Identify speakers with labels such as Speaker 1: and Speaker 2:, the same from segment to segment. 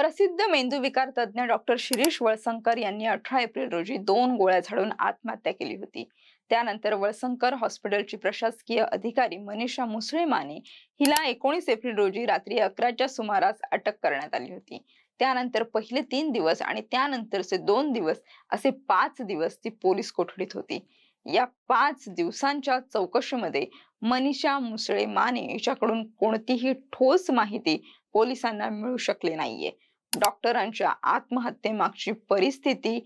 Speaker 1: प्रसिद्ध मेंदूविकार तज्ञ डॉक्टर शिरीष वळसंकर यांनी 18 एप्रिल रोजी 2 गोळ्या झाडून आत्महत्या केली होती। त्यानंतर वळसंकर हॉस्पिटलची प्रशासकीय अधिकारी मनीषा मुसळे माने हिला 19 एप्रिल रोजी रात्री 11च्या सुमारास अटक करण्यात आली होती। त्यानंतर पहिले 3 दिवस आणि त्यानंतरचे 2 दिवस असे 5 दिवस ती पोलीस कोठडीत होती। या 5 दिवसांच्या चौकशीमध्ये मनीषा मुसळे माने हिच्याकडून कोणतीही ठोस माहिती पोलिसांना मिळू शकली नाहीये। डॉक्टरांच्या आत्महत्येमागची परिस्थिती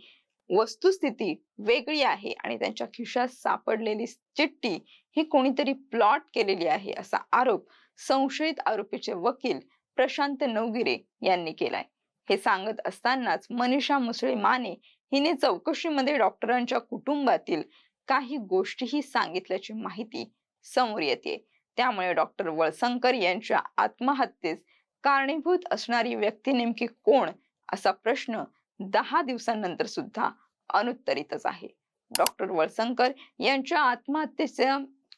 Speaker 1: वस्तुस्थिती वेगळी आहे आणि त्यांच्या खिशात सापडलेली चिठ्ठी ही कोणीतरी प्लॉट केलेली आहे असा आरोप संशयित आरोपीचे वकील प्रशांत नवगिरे यांनी केलाय। हे सांगत असतानाच मनीषा मुसळे माने हिने चौकशीमध्ये डॉक्टरांच्या कुटुंबातील काही गोष्टीही सांगितल्याची माहिती समोर येते। त्यामुळे डॉक्टर वळसंकर यांच्या आत्महत्येस कारणीभूत असणारी व्यक्ती नेमकी कोण असा प्रश्न 10 दिवसांनंतर सुद्धा अनुत्तरितच आहे। डॉक्टर वळसंकर यांच्या आत्महत्येचे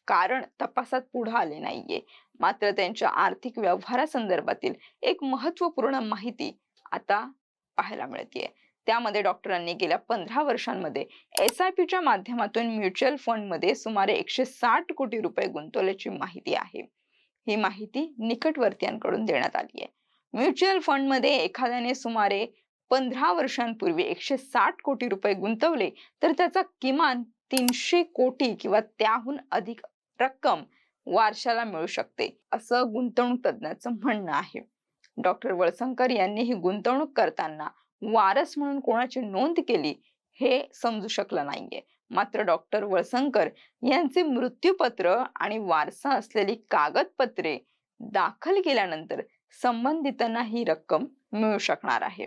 Speaker 1: कारण तपासात पुढे आले नाहीये, मात्र त्यांच्या आर्थिक व्यवहारासंदर्भातील एक महत्त्वपूर्ण माहिती आता पाहायला मिळते। त्यामध्ये डॉक्टरांनी गेल्या 15 वर्षांमध्ये SIP च्या माध्यमातून म्युच्युअल फंड मध्ये सुमारे 160 कोटी रुपये गुंतवल्याची माहिती आहे। ही माहिती निकटवर्तीयांकडून देण्यात आली आहे। म्युच्युअल फंड मध्ये एखाद्याने सुमारे 15 वर्षांपूर्वी 160 कोटी रुपये गुंतवले तर त्याचा किमान 300 कोटी किंवा त्याहून अधिक रक्कम वारशाला मिळू शकते असं गुंतवणूक तज्ञांचं म्हणणं आहे। डॉक्टर वळसंकर यांनी ही गुंतवणूक करताना वारस म्हणून कोणाची नोंद केली हे समजू शकलं नाहीये, मात्र डॉक्टर वळसंकर यांचे मृत्यूपत्र आणि वारसा असलेली कागदपत्रे दाखल केल्यानंतर संबंधितांना ही रक्कम मिळू शकणार आहे।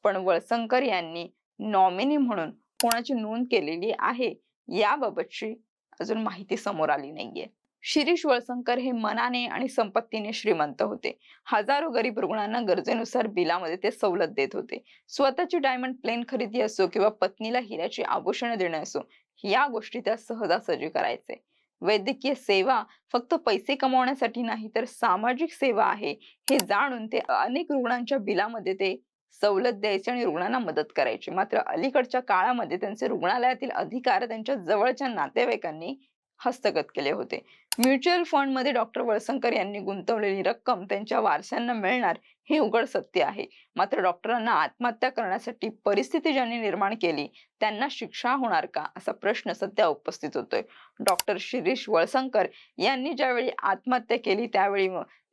Speaker 1: पण वळसंकर यांनी नॉमिनी म्हणून कोणाची नोंद केलेली आहे याबाबतची अजून माहिती समोर आली नाहीये। शिरीष वळसंकर हे मनाने आणि संपत्तीने श्रीमंत होते। हजारो गरीब रुग्णांना गरजेनुसार बिलामध्ये ते सवलत देत होते। स्वतःची डायमंड प्लेन खरेदी असो किंवा पत्नीला हिऱ्याची आभूषणे देणे असो, या गोष्टी त्या सहजासहजी करायचे। वैद्यकीय सेवा फक्त पैसे कमवण्यासाठी नाही तर सामाजिक सेवा आहे हे जाणून ते अनेक रुग्णांच्या बिलामध्ये ते सवलत द्यायचे आणि रुग्णांना मदत करायची। मात्र अलीकडच्या काळामध्ये त्यांचे रुग्णालयातील अधिकार त्यांच्या जवळच्या नातेवाईकांनी हस्तगत केले होते। म्युच्युअल फंड मध्ये डॉक्टर वळसंकर यांनी गुंतवलेली रक्कम त्यांच्या वारसांना मिळणार हे उघड सत्य आहे, मात्र डॉक्टरांना आत्महत्या करण्यासाठी परिस्थिती ज्यांनी निर्माण केली त्यांना शिक्षा होणार का असा प्रश्न सध्या उपस्थित होतोय। डॉक्टर शिरीष वळसंकर यांनी ज्यावेळी आत्महत्या केली त्यावेळी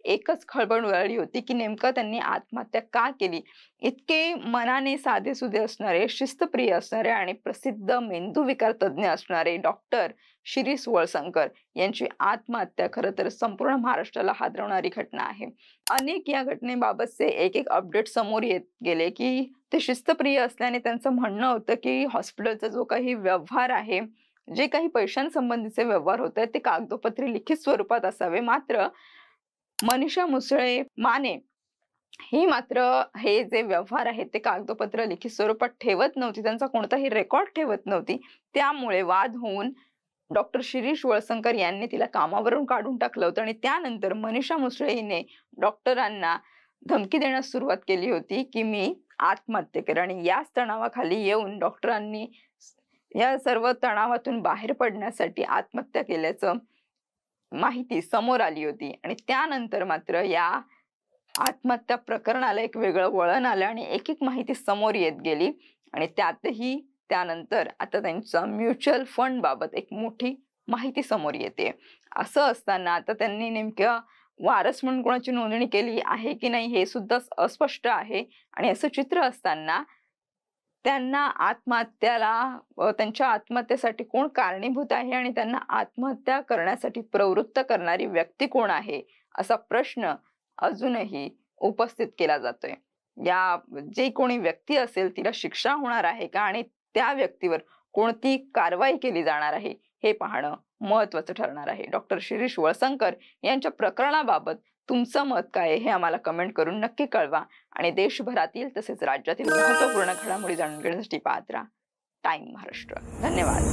Speaker 1: एकच खळबळ उडाली होती की नेमकं त्यांनी आत्महत्या का केली। इतके मनाने साधेसुधे असणारे, शिस्तप्रिय असणारे आणि प्रसिद्ध मेंदूविकार तज्ञ असणारे डॉक्टर शिरीष वळसंकर यांची आत्महत्या खरं तर संपूर्ण महाराष्ट्राला हादरवणारी घटना आहे। अनेक या घटनेबाबतचे एक अपडेट समोर येत गेले की ते शिस्तप्रिय असल्याने त्यांचं म्हणणं होतं की हॉस्पिटलचा जो काही व्यवहार आहे, जे काही पैशांसंबंधीचे व्यवहार होत आहेत ते कागदोपत्री लिखित स्वरूपात असावे। मात्र मनीषा मुसळे माने ही मात्र हे जे व्यवहार आहेत ते कागदोपत्र लिखित स्वरूपात ठेवत नव्हती, त्यांचा कोणताही रेकॉर्ड ठेवत नव्हती। त्यामुळे वाद होऊन डॉक्टर शिरीष वळसंकर यांनी तिला कामावरून काढून टाकलं होतं आणि त्यानंतर मनीषा मुसळे हिने डॉक्टरांना धमकी देण्यास सुरुवात केली होती की मी आत्महत्या करेन आणि याच तणावाखाली येऊन डॉक्टरांनी या सर्व तणावातून बाहेर पडण्यासाठी आत्महत्या केल्याचं माहिती समोर आली होती। आणि त्यानंतर मात्र या आत्महत्या प्रकरणाला एक वेगळं वळण आलं आणि एक माहिती समोर येत गेली आणि त्यातही त्यानंतर आता त्यांच्या म्युच्युअल फंड बाबत एक मोठी माहिती समोर येते। असं असताना आता त्यांनी नेमक्या वारस म्हणून कोणाची नोंदणी केली आहे की नाही हे सुद्धा अस्पष्ट आहे आणि असं चित्र असताना त्यांना त्यांच्या आत्महत्येसाठी कोण कारणीभूत आहे आणि त्यांना आत्महत्या करण्यासाठी प्रवृत्त करणारी व्यक्ती कोण आहे असा प्रश्न अजूनही उपस्थित केला जातोय। या जे कोणी व्यक्ती असेल तिला शिक्षा होणार आहे का आणि त्या व्यक्तीवर कोणती कारवाई केली जाणार आहे हे पाहणं महत्त्वाचं ठरणार आहे। डॉक्टर शिरीष वळसंकर यांच्या प्रकरणाबाबत तुमचं मत काय हे आम्हाला कमेंट करून नक्की कळवा आणि देशभरातील तसेच राज्यातील महत्त्वपूर्ण घडामोडी जाणून घेण्यासाठी पाहत राहा टाइम महाराष्ट्र। धन्यवाद।